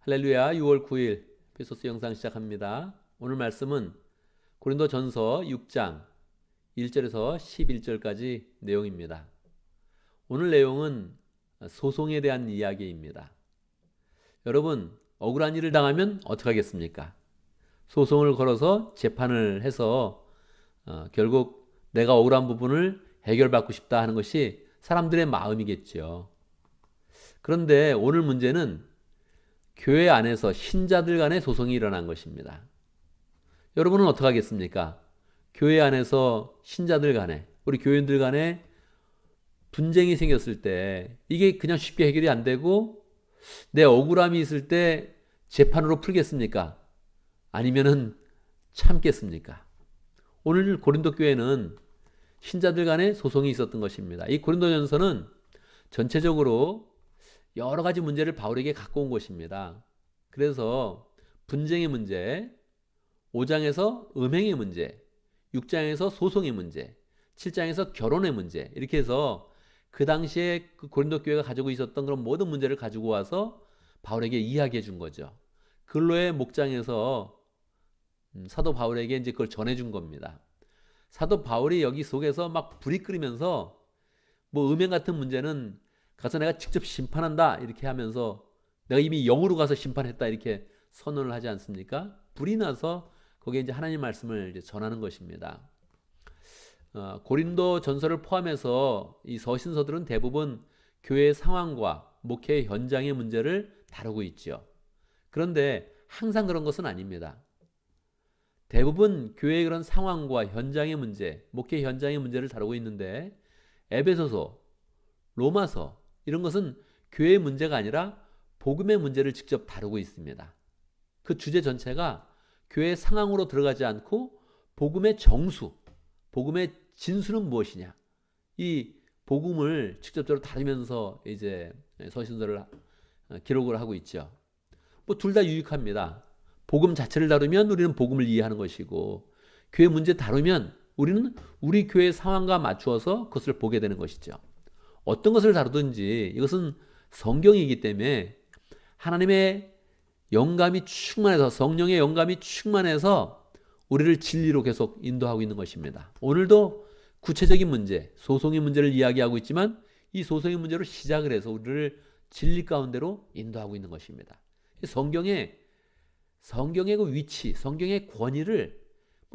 할렐루야. 6월 9일 에베소서 영상 시작합니다. 오늘 말씀은 고린도전서 6장 1절에서 11절까지 내용입니다. 오늘 내용은 소송에 대한 이야기입니다. 여러분, 억울한 일을 당하면 어떻게 하겠습니까? 소송을 걸어서 재판을 해서 결국 내가 억울한 부분을 해결받고 싶다 하는 것이 사람들의 마음이겠죠. 그런데 오늘 문제는 교회 안에서 신자들 간의 소송이 일어난 것입니다. 여러분은 어떻게 하겠습니까? 교회 안에서 신자들 간에, 우리 교인들 간에 분쟁이 생겼을 때 이게 그냥 쉽게 해결이 안 되고 내 억울함이 있을 때 재판으로 풀겠습니까? 아니면은 참겠습니까? 오늘 고린도 교회는 신자들 간의 소송이 있었던 것입니다. 이 고린도전서는 전체적으로 여러 가지 문제를 바울에게 갖고 온 것입니다. 그래서 분쟁의 문제, 5장에서 음행의 문제, 6장에서 소송의 문제, 7장에서 결혼의 문제, 이렇게 해서 그 당시에 그 고린도 교회가 가지고 있었던 그런 모든 문제를 가지고 와서 바울에게 이야기해 준 거죠. 근로의 목장에서 사도 바울에게 이제 그걸 전해 준 겁니다. 사도 바울이 여기 속에서 막 불이 끓이면서 뭐 음행 같은 문제는 가서 내가 직접 심판한다 이렇게 하면서 내가 이미 영으로 가서 심판했다 이렇게 선언을 하지 않습니까? 불이 나서 거기에 이제 하나님 말씀을 이제 전하는 것입니다. 고린도 전서를 포함해서 이 서신서들은 대부분 교회의 상황과 목회 현장의 문제를 다루고 있죠. 그런데 항상 그런 것은 아닙니다. 대부분 교회의 그런 상황과 현장의 문제, 목회 현장의 문제를 다루고 있는데 에베소서, 로마서 이런 것은 교회의 문제가 아니라 복음의 문제를 직접 다루고 있습니다. 그 주제 전체가 교회의 상황으로 들어가지 않고 복음의 정수, 복음의 진수는 무엇이냐, 이 복음을 직접적으로 다루면서 이제 서신서를 기록을 하고 있죠. 뭐 둘 다 유익합니다. 복음 자체를 다루면 우리는 복음을 이해하는 것이고, 교회 문제 다루면 우리는 우리 교회의 상황과 맞추어서 그것을 보게 되는 것이죠. 어떤 것을 다루든지 이것은 성경이기 때문에 하나님의 영감이 충만해서, 성령의 영감이 충만해서 우리를 진리로 계속 인도하고 있는 것입니다. 오늘도 구체적인 문제, 소송의 문제를 이야기하고 있지만 이 소송의 문제로 시작을 해서 우리를 진리 가운데로 인도하고 있는 것입니다. 성경의 그 위치, 성경의 권위를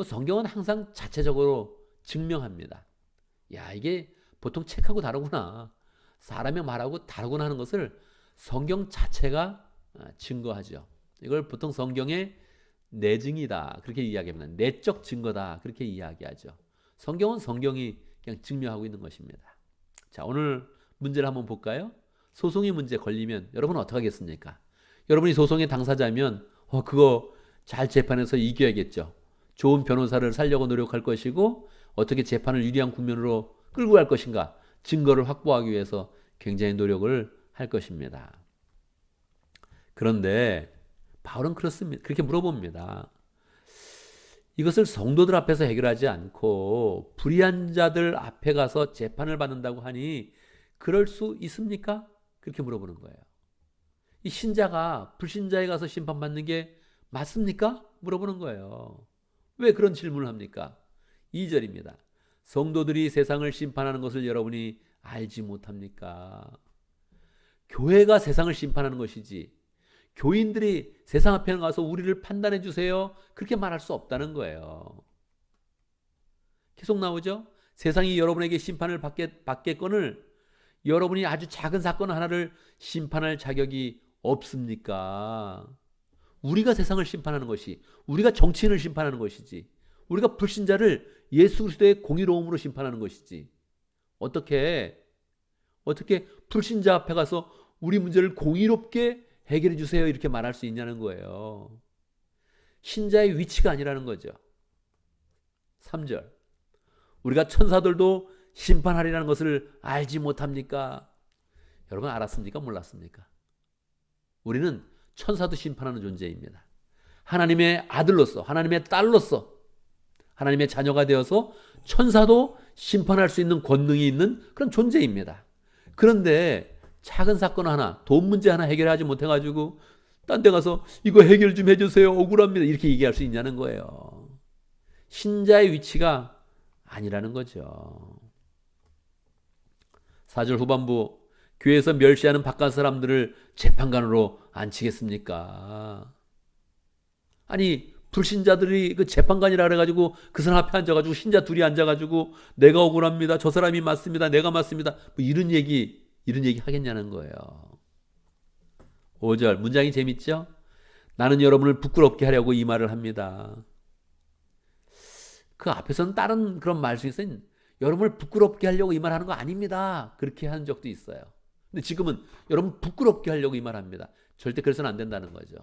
성경은 항상 자체적으로 증명합니다. 야, 이게 보통 책하고 다르구나, 사람의 말하고 다르구나 하는 것을 성경 자체가 증거하죠. 이걸 보통 성경의 내증이다 그렇게 이야기합니다. 내적 증거다 그렇게 이야기하죠. 성경은 성경이 그냥 증명하고 있는 것입니다. 자, 오늘 문제를 한번 볼까요? 소송의 문제 걸리면 여러분은 어떻게 하겠습니까? 여러분이 소송의 당사자면 그거 잘 재판해서 이겨야겠죠. 좋은 변호사를 살려고 노력할 것이고, 어떻게 재판을 유리한 국면으로 끌고 갈 것인가, 증거를 확보하기 위해서 굉장히 노력을 할 것입니다. 그런데 바울은 그렇습니다. 그렇게 물어봅니다. 이것을 성도들 앞에서 해결하지 않고 불의한 자들 앞에 가서 재판을 받는다고 하니 그럴 수 있습니까? 그렇게 물어보는 거예요. 이 신자가 불신자에 가서 심판받는 게 맞습니까? 물어보는 거예요. 왜 그런 질문을 합니까? 2절입니다. 성도들이 세상을 심판하는 것을 여러분이 알지 못합니까? 교회가 세상을 심판하는 것이지 교인들이 세상 앞에 가서 우리를 판단해 주세요 그렇게 말할 수 없다는 거예요. 계속 나오죠? 세상이 여러분에게 심판을 받겠거늘 여러분이 아주 작은 사건 하나를 심판할 자격이 없습니까? 우리가 세상을 심판하는 것이, 우리가 정치인을 심판하는 것이지, 우리가 불신자를 예수 그리스도의 공의로움으로 심판하는 것이지, 어떻게 불신자 앞에 가서 우리 문제를 공의롭게 해결해 주세요 이렇게 말할 수 있냐는 거예요. 신자의 위치가 아니라는 거죠. 3절, 우리가 천사들도 심판하리라는 것을 알지 못합니까? 여러분 알았습니까? 몰랐습니까? 우리는 천사도 심판하는 존재입니다. 하나님의 아들로서, 하나님의 딸로서, 하나님의 자녀가 되어서 천사도 심판할 수 있는 권능이 있는 그런 존재입니다. 그런데 작은 사건 하나, 돈 문제 하나 해결하지 못해가지고 딴 데 가서 이거 해결 좀 해주세요. 억울합니다. 이렇게 얘기할 수 있냐는 거예요. 신자의 위치가 아니라는 거죠. 4절 후반부, 교회에서 멸시하는 바깥 사람들을 재판관으로 앉히겠습니까? 아니, 불신자들이 그 재판관이라 그래가지고 그 사람 앞에 앉아가지고 신자 둘이 앉아가지고 내가 억울합니다. 저 사람이 맞습니다. 내가 맞습니다. 뭐 이런 얘기 하겠냐는 거예요. 5절 문장이 재밌죠? 나는 여러분을 부끄럽게 하려고 이 말을 합니다. 그 앞에서는 다른 그런 말 중에서는 여러분을 부끄럽게 하려고 이 말 하는 거 아닙니다. 그렇게 한 적도 있어요. 근데 지금은 여러분 부끄럽게 하려고 이 말 합니다. 절대 그래서는 안 된다는 거죠.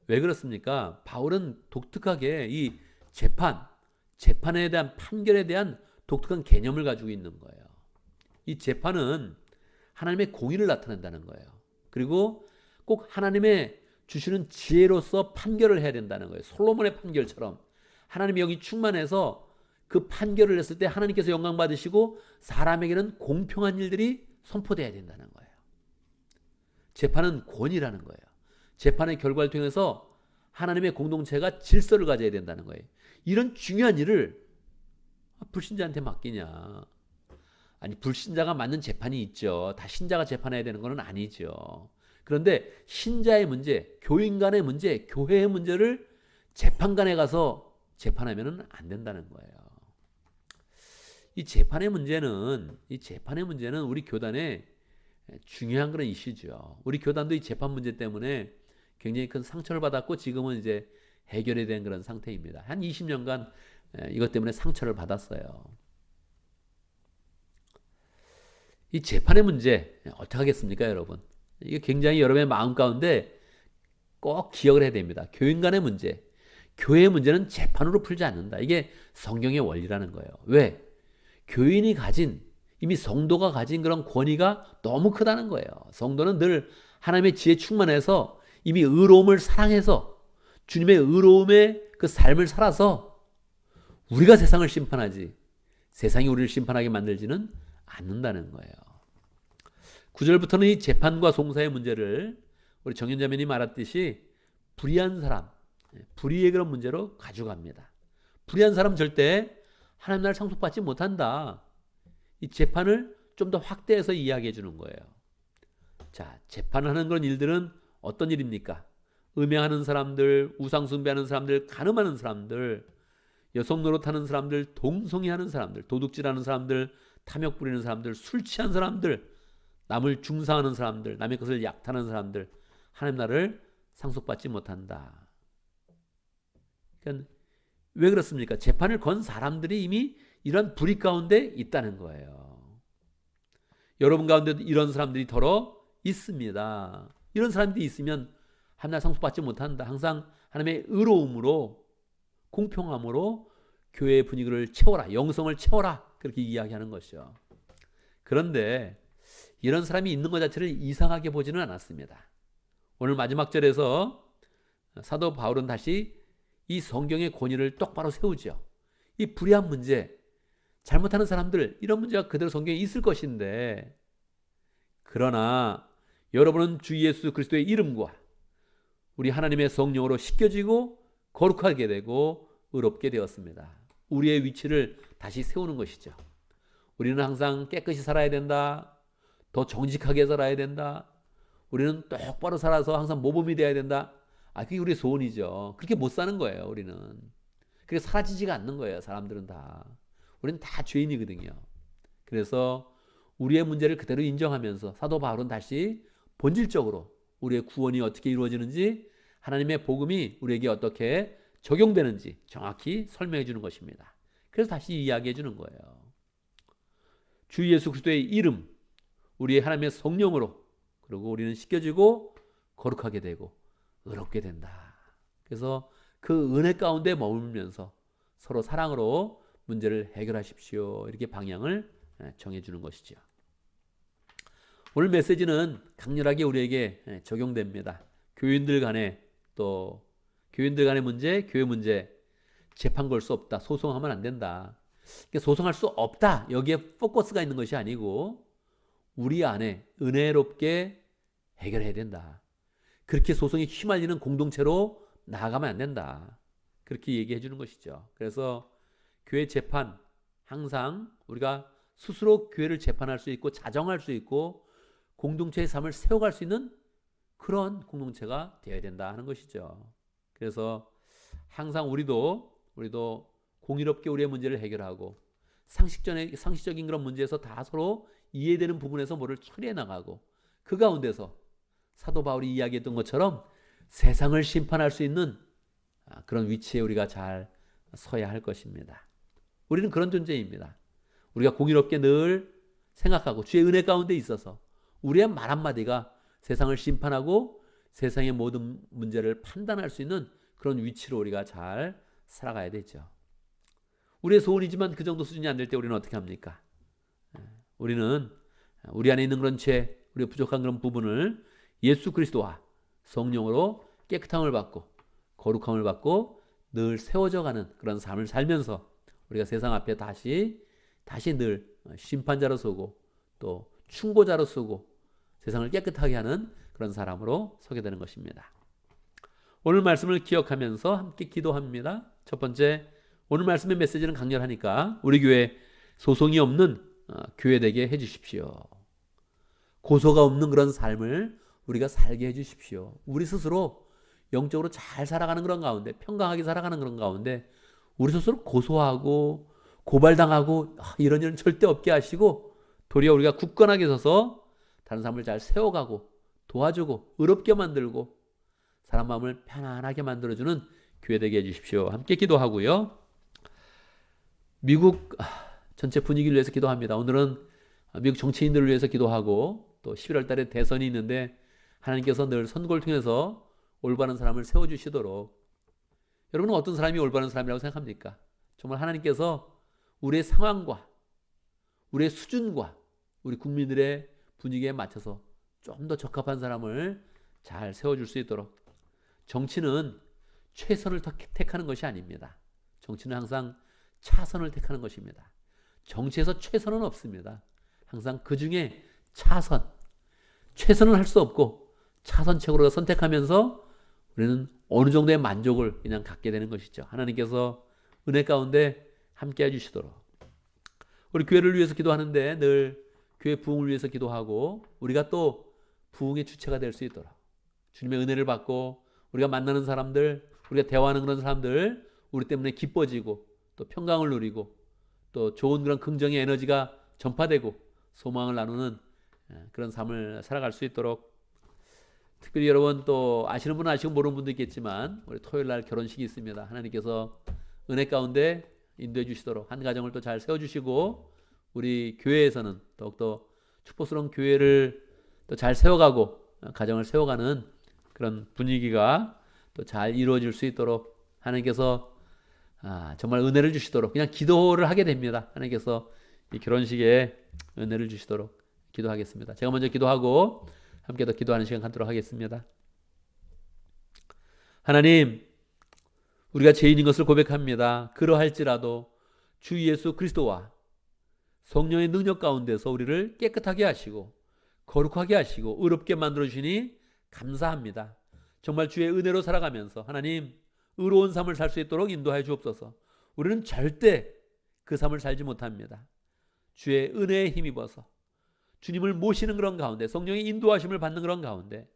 왜 그렇습니까? 바울은 독특하게 이 재판에 대한 판결에 대한 독특한 개념을 가지고 있는 거예요. 이 재판은 하나님의 공의를 나타낸다는 거예요. 그리고 꼭 하나님의 주시는 지혜로서 판결을 해야 된다는 거예요. 솔로몬의 판결처럼 하나님이 여기 충만해서 그 판결을 했을 때 하나님께서 영광 받으시고 사람에게는 공평한 일들이 선포돼야 된다는 거예요. 재판은 권위라는 거예요. 재판의 결과를 통해서 하나님의 공동체가 질서를 가져야 된다는 거예요. 이런 중요한 일을 불신자한테 맡기냐? 아니, 불신자가 맡는 재판이 있죠. 다 신자가 재판해야 되는 건 아니죠. 그런데 신자의 문제, 교인 간의 문제, 교회의 문제를 재판관에 가서 재판하면 안 된다는 거예요. 이 재판의 문제는 우리 교단의 중요한 그런 이슈죠. 우리 교단도 이 재판 문제 때문에 굉장히 큰 상처를 받았고 지금은 이제 해결이 된 그런 상태입니다. 한 20년간 이것 때문에 상처를 받았어요. 이 재판의 문제 어떻게 하겠습니까, 여러분? 이게 굉장히 여러분의 마음 가운데 꼭 기억을 해야 됩니다. 교인 간의 문제, 교회의 문제는 재판으로 풀지 않는다. 이게 성경의 원리라는 거예요. 왜? 교인이 이미 성도가 가진 그런 권위가 너무 크다는 거예요. 성도는 늘 하나님의 지혜 충만해서 이미 의로움을 사랑해서 주님의 의로움의 그 삶을 살아서 우리가 세상을 심판하지 세상이 우리를 심판하게 만들지는 않는다는 거예요. 9절부터는 이 재판과 송사의 문제를 우리 정현자매님 말했듯이 불의한 사람, 불의의 그런 문제로 가져갑니다. 불의한 사람 절대 하나님 나라를 상속받지 못한다. 이 재판을 좀 더 확대해서 이야기해 주는 거예요. 자, 재판하는 그런 일들은 어떤 일입니까? 음행하는 사람들, 우상숭배하는 사람들, 간음하는 사람들, 여성 노릇하는 사람들, 동성애하는 사람들, 도둑질하는 사람들, 탐욕 부리는 사람들, 술 취한 사람들, 남을 중상하는 사람들, 남의 것을 약탈하는 사람들, 하나님 나라를 상속받지 못한다. 그러니까 왜 그렇습니까? 재판을 건 사람들이 이미 이런 불의 가운데 있다는 거예요. 여러분 가운데도 이런 사람들이 더러 있습니다. 이런 사람들이 있으면 하나님 나라 상속받지 못한다. 항상 하나님의 의로움으로, 공평함으로 교회의 분위기를 채워라, 영성을 채워라, 그렇게 이야기하는 것이죠. 그런데 이런 사람이 있는 것 자체를 이상하게 보지는 않았습니다. 오늘 마지막 절에서 사도 바울은 다시 이 성경의 권위를 똑바로 세우죠. 이 불의한 문제, 잘못하는 사람들, 이런 문제가 그대로 성경에 있을 것인데, 그러나 여러분은 주 예수 그리스도의 이름과 우리 하나님의 성령으로 씻겨지고 거룩하게 되고 의롭게 되었습니다. 우리의 위치를 다시 세우는 것이죠. 우리는 항상 깨끗이 살아야 된다. 더 정직하게 살아야 된다. 우리는 똑바로 살아서 항상 모범이 되어야 된다. 그게 우리의 소원이죠. 그렇게 못 사는 거예요, 우리는. 그게 사라지지가 않는 거예요, 사람들은 다. 우리는 다 죄인이거든요. 그래서 우리의 문제를 그대로 인정하면서 사도 바울은 다시 본질적으로 우리의 구원이 어떻게 이루어지는지, 하나님의 복음이 우리에게 어떻게 적용되는지 정확히 설명해 주는 것입니다. 그래서 다시 이야기해 주는 거예요. 주 예수 그리스도의 이름, 우리의 하나님의 성령으로, 그리고 우리는 씻겨지고 거룩하게 되고 의롭게 된다. 그래서 그 은혜 가운데 머물면서 서로 사랑으로 문제를 해결하십시오. 이렇게 방향을 정해주는 것이죠. 오늘 메시지는 강렬하게 우리에게 적용됩니다. 교인들 간의 문제, 교회 문제, 재판 걸 수 없다, 소송하면 안 된다, 소송할 수 없다, 여기에 포커스가 있는 것이 아니고 우리 안에 은혜롭게 해결해야 된다. 그렇게 소송에 휘말리는 공동체로 나아가면 안 된다. 그렇게 얘기해 주는 것이죠. 그래서 교회 재판, 항상 우리가 스스로 교회를 재판할 수 있고 자정할 수 있고 공동체의 삶을 세워갈 수 있는 그런 공동체가 되어야 된다 하는 것이죠. 그래서 항상 우리도 공의롭게 우리의 문제를 해결하고 상식적인 그런 문제에서 다 서로 이해되는 부분에서 뭐를 처리해 나가고 그 가운데서 사도 바울이 이야기했던 것처럼 세상을 심판할 수 있는 그런 위치에 우리가 잘 서야 할 것입니다. 우리는 그런 존재입니다. 우리가 공의롭게 늘 생각하고 주의 은혜 가운데 있어서 우리의 말 한마디가 세상을 심판하고 세상의 모든 문제를 판단할 수 있는 그런 위치로 우리가 잘 살아가야 되죠. 우리의 소원이지만 그 정도 수준이 안 될 때 우리는 어떻게 합니까? 우리는 우리 안에 있는 그런 죄, 우리의 부족한 그런 부분을 예수 그리스도와 성령으로 깨끗함을 받고 거룩함을 받고 늘 세워져 가는 그런 삶을 살면서 우리가 세상 앞에 다시 늘 심판자로 서고 또 충고자로 서고 세상을 깨끗하게 하는 그런 사람으로 서게 되는 것입니다. 오늘 말씀을 기억하면서 함께 기도합니다. 첫 번째, 오늘 말씀의 메시지는 강렬하니까 우리 교회 소송이 없는 교회 되게 해주십시오. 고소가 없는 그런 삶을 우리가 살게 해주십시오. 우리 스스로 영적으로 잘 살아가는 그런 가운데, 평강하게 살아가는 그런 가운데 우리 스스로 고소하고 고발당하고 이런 절대 없게 하시고 도리어 우리가 굳건하게 서서 다른 사람을 잘 세워가고 도와주고 의롭게 만들고 사람 마음을 편안하게 만들어주는 교회 되게 해주십시오. 함께 기도하고요. 미국 전체 분위기를 위해서 기도합니다. 오늘은 미국 정치인들을 위해서 기도하고 또 11월 달에 대선이 있는데 하나님께서 늘 선거를 통해서 올바른 사람을 세워주시도록. 여러분은 어떤 사람이 올바른 사람이라고 생각합니까? 정말 하나님께서 우리의 상황과 우리의 수준과 우리 국민들의 분위기에 맞춰서 좀 더 적합한 사람을 잘 세워줄 수 있도록. 정치는 최선을 택하는 것이 아닙니다. 정치는 항상 차선을 택하는 것입니다. 정치에서 최선은 없습니다. 항상 그 중에 최선은 할 수 없고 차선책으로 선택하면서 우리는 어느 정도의 만족을 그냥 갖게 되는 것이죠. 하나님께서 은혜 가운데 함께 해주시도록. 우리 교회를 위해서 기도하는데 늘 교회 부흥을 위해서 기도하고 우리가 또 부흥의 주체가 될 수 있도록 주님의 은혜를 받고 우리가 만나는 사람들, 우리가 대화하는 그런 사람들 우리 때문에 기뻐지고 또 평강을 누리고 또 좋은 그런 긍정의 에너지가 전파되고 소망을 나누는 그런 삶을 살아갈 수 있도록. 특별히 여러분 또 아시는 분은 아시고 모르는 분도 있겠지만 우리 토요일 날 결혼식이 있습니다. 하나님께서 은혜 가운데 인도해 주시도록 한 가정을 또 잘 세워주시고 우리 교회에서는 더욱더 축복스러운 교회를 또 잘 세워가고 가정을 세워가는 그런 분위기가 또 잘 이루어질 수 있도록 하나님께서 정말 은혜를 주시도록 그냥 기도를 하게 됩니다. 하나님께서 이 결혼식에 은혜를 주시도록 기도하겠습니다. 제가 먼저 기도하고 함께 더 기도하는 시간 갖도록 하겠습니다. 하나님, 우리가 죄인인 것을 고백합니다. 그러할지라도 주 예수 그리스도와 성령의 능력 가운데서 우리를 깨끗하게 하시고 거룩하게 하시고 의롭게 만들어주시니 감사합니다. 정말 주의 은혜로 살아가면서 하나님 의로운 삶을 살 수 있도록 인도하여 주옵소서. 우리는 절대 그 삶을 살지 못합니다. 주의 은혜에 힘입어서 주님을 모시는 그런 가운데 성령의 인도하심을 받는 그런 가운데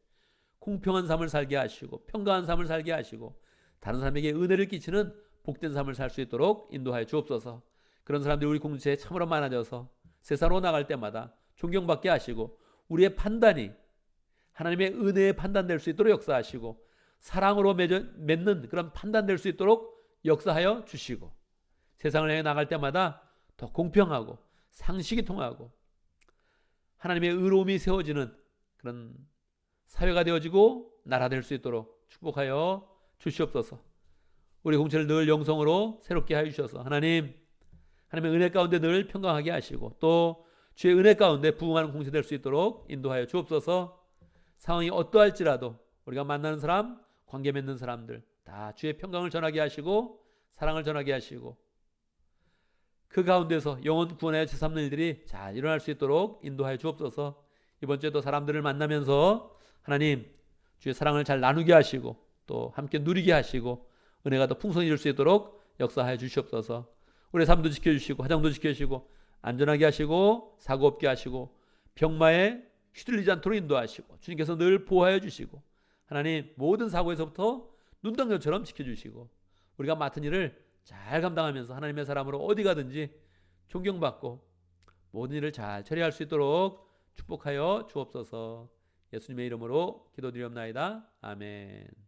공평한 삶을 살게 하시고 평강한 삶을 살게 하시고 다른 사람에게 은혜를 끼치는 복된 삶을 살 수 있도록 인도하여 주옵소서. 그런 사람들이 우리 공동체에 참으로 많아져서 세상으로 나갈 때마다 존경받게 하시고 우리의 판단이 하나님의 은혜의 판단될 수 있도록 역사하시고 사랑으로 맺는 그런 판단될 수 있도록 역사하여 주시고 세상을 향해 나갈 때마다 더 공평하고 상식이 통하고 하나님의 의로움이 세워지는 그런 사회가 되어지고 나라 될 수 있도록 축복하여 주시옵소서. 우리 공동체를 늘 영성으로 새롭게 하여 주셔서 하나님의 은혜 가운데 늘 평강하게 하시고 또 주의 은혜 가운데 부흥하는 공동체 될 수 있도록 인도하여 주옵소서. 상황이 어떠할지라도 우리가 만나는 사람, 관계 맺는 사람들 다 주의 평강을 전하게 하시고 사랑을 전하게 하시고 그 가운데서 영혼 구원하여 제삼는 일들이 잘 일어날 수 있도록 인도하여 주옵소서. 이번 주에도 사람들을 만나면서 하나님 주의 사랑을 잘 나누게 하시고 또 함께 누리게 하시고 은혜가 더 풍성해질 수 있도록 역사하여 주시옵소서. 우리의 삶도 지켜주시고 가정도 지켜주시고 안전하게 하시고 사고 없게 하시고 병마에 휘둘리지 않도록 인도하시고 주님께서 늘 보호하여 주시고 하나님 모든 사고에서부터 눈덩이처럼 지켜주시고 우리가 맡은 일을 잘 감당하면서 하나님의 사람으로 어디 가든지 존경받고 모든 일을 잘 처리할 수 있도록 축복하여 주옵소서. 예수님의 이름으로 기도드리옵나이다. 아멘.